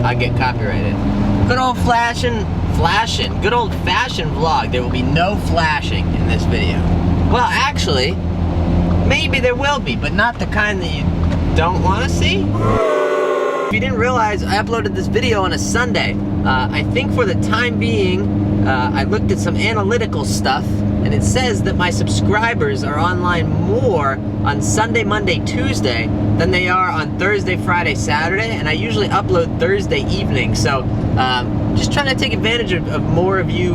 I'd get copyrighted. Good old good old fashioned vlog. There will be no flashing in this video. Well, actually, maybe there will be, but not the kind that you don't want to see. If you didn't realize, I uploaded this video on a Sunday. I think for the time being, I looked at some analytical stuff, and it says that my subscribers are online more on Sunday, Monday, Tuesday than they are on Thursday, Friday, Saturday, and I usually upload Thursday evening, so just trying to take advantage of more of you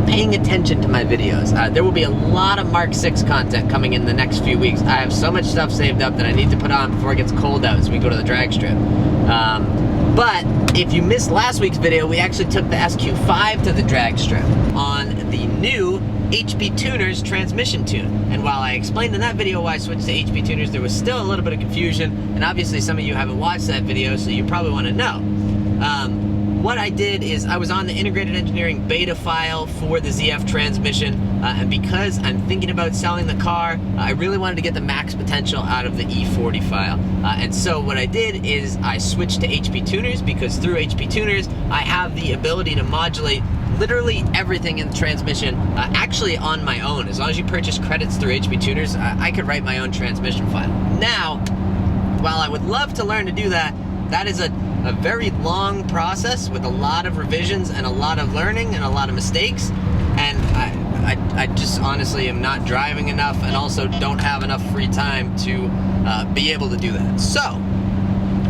paying attention to my videos. There will be a lot of Mark 6 content coming in the next few weeks. I have so much stuff saved up that I need to put on before it gets cold out as we go to the drag strip. But if you missed last week's video, we actually took the SQ5 to the drag strip on the new HP Tuners transmission tune. And while I explained in that video why I switched to HP Tuners, there was still a little bit of confusion, and obviously some of you haven't watched that video, so you probably want to know. What I did is I was on the integrated engineering beta file for the ZF transmission, and because I'm thinking about selling the car, I really wanted to get the max potential out of the E40 file. And so what I did is I switched to HP Tuners, because through HP Tuners I have the ability to modulate literally everything in the transmission, actually on my own. As long as you purchase credits through HP Tuners, I could write my own transmission file. Now, while I would love to learn to do that, that is a very long process with a lot of revisions and a lot of learning and a lot of mistakes, and I just honestly am not driving enough and also don't have enough free time to be able to do that. So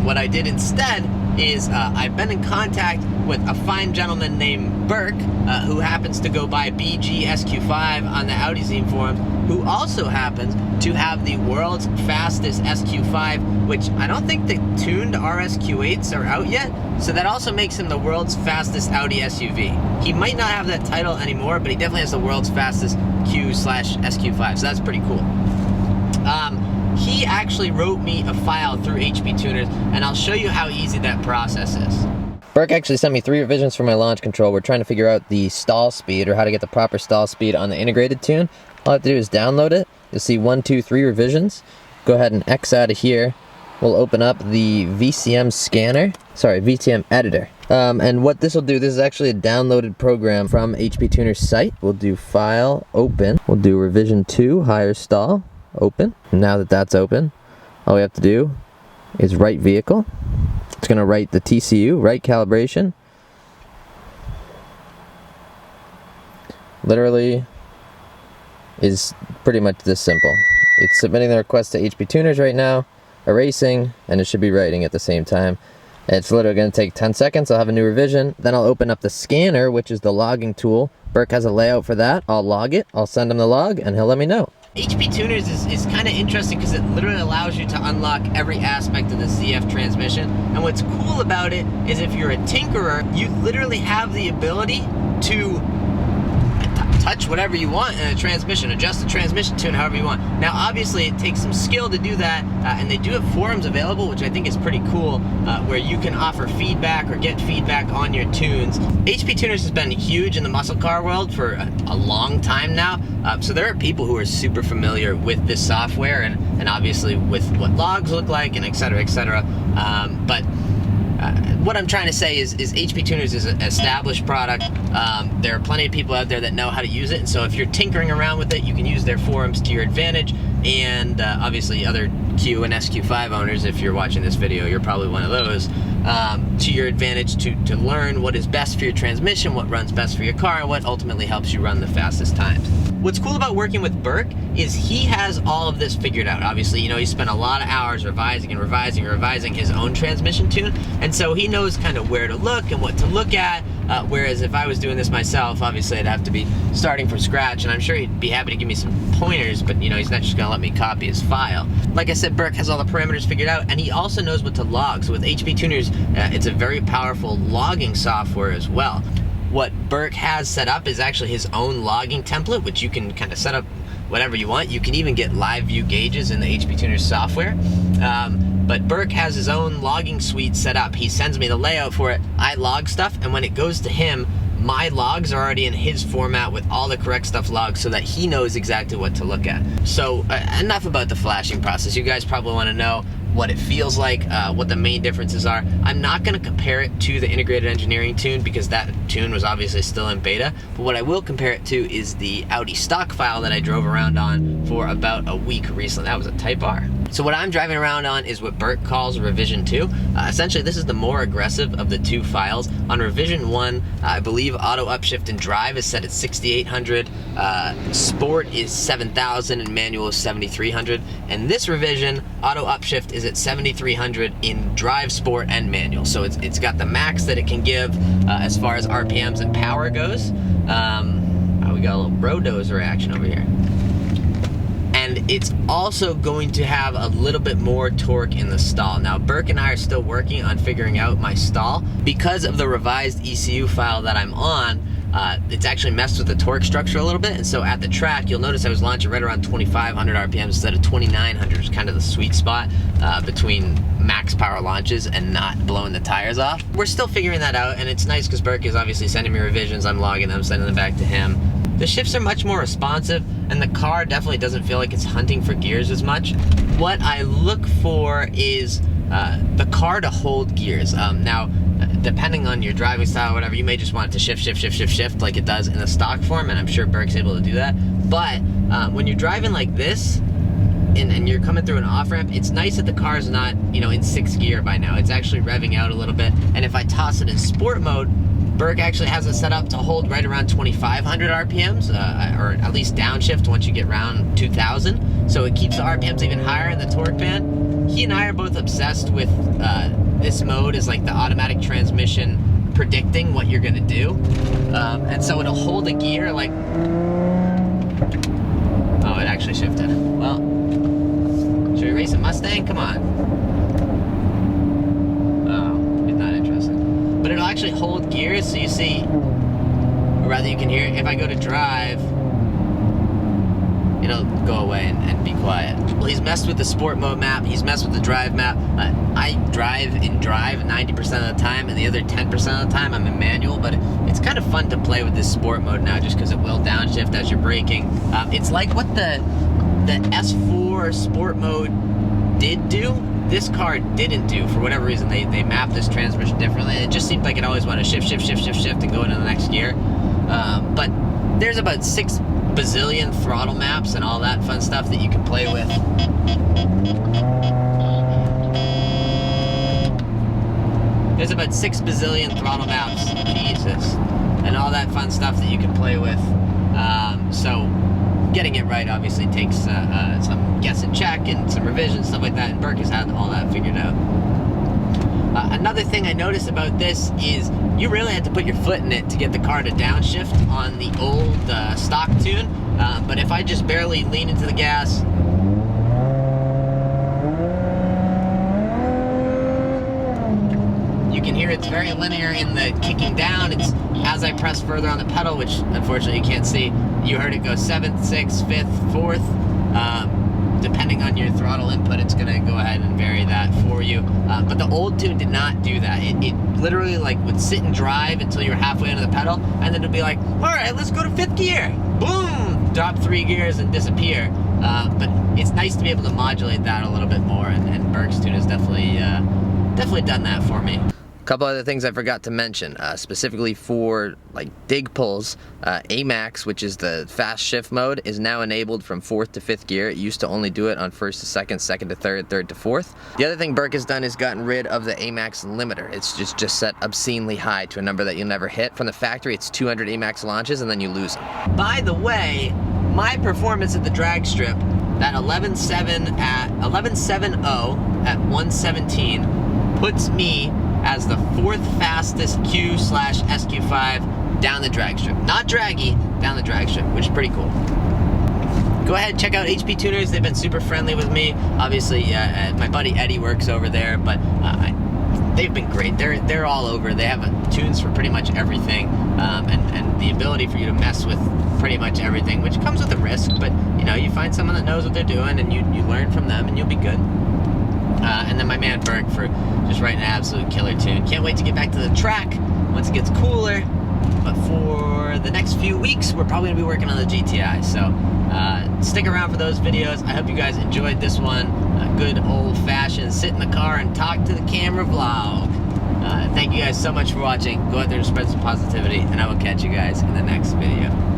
what I did instead is I've been in contact with a fine gentleman named Berk, who happens to go by BG SQ5 on the Audizine forums, who also happens to have the world's fastest SQ5, which I don't think the tuned RSQ8s are out yet, so that also makes him the world's fastest Audi SUV. He might not have that title anymore, but he definitely has the world's fastest Q/SQ5, so that's pretty cool. He actually wrote me a file through HP Tuners, and I'll show you how easy that process is. Berk actually sent me 3 revisions for my launch control. We're trying to figure out the stall speed, or how to get the proper stall speed on the integrated tune. All I have to do is download it. You'll see 1, 2, 3 revisions. Go ahead and X out of here. We'll open up the VCM scanner, sorry, VCM editor. And what this will do, this is actually a downloaded program from HP Tuners site. We'll do File, Open. We'll do Revision 2, Higher Stall, Open. Now that that's open, all we have to do is write vehicle. It's going to write the TCU, write calibration. Literally is pretty much this simple. It's submitting the request to HP Tuners right now, erasing, and it should be writing at the same time. It's literally going to take 10 seconds. I'll have a new revision. Then I'll open up the scanner, which is the logging tool. Berk has a layout for that. I'll log it. I'll send him the log, and he'll let me know. HP Tuners is kind of interesting because it literally allows you to unlock every aspect of the ZF transmission. And what's cool about it is if you're a tinkerer, you literally have the ability to touch whatever you want in a transmission, adjust the transmission tune however you want. Now obviously it takes some skill to do that, and they do have forums available, which I think is pretty cool, where you can offer feedback or get feedback on your tunes. HP Tuners has been huge in the muscle car world for a long time now, so there are people who are super familiar with this software and obviously with what logs look like and etc, etc. But what I'm trying to say is HP Tuners is an established product. There are plenty of people out there that know how to use it, and so if you're tinkering around with it, you can use their forums to your advantage, and obviously other Q and SQ5 owners, if you're watching this video, you're probably one of those, to your advantage to learn what is best for your transmission, what runs best for your car, and what ultimately helps you run the fastest times. What's cool about working with Berk is he has all of this figured out. Obviously, you know, he spent a lot of hours revising and revising and revising his own transmission tune, and so he knows kind of where to look and what to look at, whereas if I was doing this myself, obviously I'd have to be starting from scratch, and I'm sure he'd be happy to give me some pointers, but you know, he's not just gonna let me copy his file. Like I said, Berk has all the parameters figured out, and he also knows what to log. So with HP Tuners, it's a very powerful logging software as well. What Berk has set up is actually his own logging template, which you can kind of set up whatever you want. You can even get live view gauges in the HP Tuners software. But Berk has his own logging suite set up. He sends me the layout for it. I log stuff, and when it goes to him, my logs are already in his format with all the correct stuff logged so that he knows exactly what to look at. So enough about the flashing process. You guys probably want to know what it feels like, what the main differences are. I'm not going to compare it to the integrated engineering tune because that tune was obviously still in beta, but what I will compare it to is the Audi stock file that I drove around on for about a week recently. That was a Type R. So what I'm driving around on is what Berk calls revision 2. Essentially, this is the more aggressive of the two files. On revision 1, I believe auto upshift and drive is set at 6,800, sport is 7,000, and manual is 7,300. And this revision, auto upshift is at 7,300 in drive, sport, and manual. So it's got the max that it can give as far as RPMs and power goes. We got a little Brodozer action over here. And it's also going to have a little bit more torque in the stall. Now, Berk and I are still working on figuring out my stall. Because of the revised ECU file that I'm on, it's actually messed with the torque structure a little bit, and so at the track, you'll notice I was launching right around 2,500 RPMs instead of 2,900, is kind of the sweet spot between max power launches and not blowing the tires off. We're still figuring that out, and it's nice because Berk is obviously sending me revisions, I'm logging them, sending them back to him. The shifts are much more responsive, and the car definitely doesn't feel like it's hunting for gears as much. What I look for is the car to hold gears. Now, depending on your driving style or whatever, you may just want it to shift like it does in the stock form, and I'm sure Berk's able to do that. But when you're driving like this, and you're coming through an off-ramp, it's nice that the car's not, you know, in 6th gear by now. It's actually revving out a little bit, and if I toss it in sport mode, Berk actually has it set up to hold right around 2,500 RPMs, or at least downshift once you get around 2,000. So it keeps the RPMs even higher in the torque band. He and I are both obsessed with this mode is like the automatic transmission predicting what you're gonna do. And so it'll hold a gear like, oh, it actually shifted. Well, should we race a Mustang? Come on. Oh, it's not interesting. But it'll actually hold gears, so you see, or rather you can hear it. If I go to drive, it'll go away and be quiet. Well, he's messed with the sport mode map, he's messed with the drive map. I drive in drive 90% of the time, and the other 10% of the time I'm in manual, but it's kind of fun to play with this sport mode now just because it will downshift as you're braking. It's like what the S4 sport mode did do, this car didn't do. For whatever reason, they mapped this transmission differently. It just seemed like it always wanted to shift and go into the next gear. But there's about 6 bazillion throttle maps and all that fun stuff that you can play with. There's about 6 bazillion throttle maps, Jesus, and all that fun stuff that you can play with. So getting it right obviously takes some guess and check and some revisions, stuff like that, and Berk has had all that figured out. Another thing I noticed about this is you really had to put your foot in it to get the car to downshift on the old stock tune, but if I just barely lean into the gas, you can hear it's very linear in the kicking down. It's as I press further on the pedal, which unfortunately you can't see, you heard it go 7th, 6th, 5th, 4th. Depending on your throttle input, it's gonna go ahead and vary that for you. But the old tune did not do that. It literally like would sit and drive until you were halfway into the pedal, and then it'd be like, all right, let's go to 5th gear. Boom, drop 3 gears and disappear. But it's nice to be able to modulate that a little bit more, and Berk's tune has definitely done that for me. Couple other things I forgot to mention, specifically for like dig pulls, AMAX, which is the fast shift mode, is now enabled from 4th to 5th gear. It used to only do it on 1st to 2nd, 2nd to 3rd, 3rd to 4th. The other thing Berk has done is gotten rid of the AMAX limiter. It's just set obscenely high to a number that you'll never hit. From the factory, it's 200 AMAX launches and then you lose them. By the way, my performance at the drag strip, that 11.70 at 117, puts me as the 4th fastest Q/SQ5 down the drag strip. Not draggy, down the drag strip, which is pretty cool. Go ahead, check out HP Tuners. They've been super friendly with me. Obviously, my buddy Eddie works over there, but they've been great. They're all over. They have tunes for pretty much everything, and the ability for you to mess with pretty much everything, which comes with a risk, but you know, you find someone that knows what they're doing, and you learn from them, and you'll be good. And then my man Berk for just writing an absolute killer tune. Can't wait to get back to the track once it gets cooler. But for the next few weeks, we're probably going to be working on the GTI. So Stick around for those videos. I hope you guys enjoyed this one. A good old-fashioned sit in the car and talk to the camera vlog. Thank you guys so much for watching. Go out there and spread some positivity, and I will catch you guys in the next video.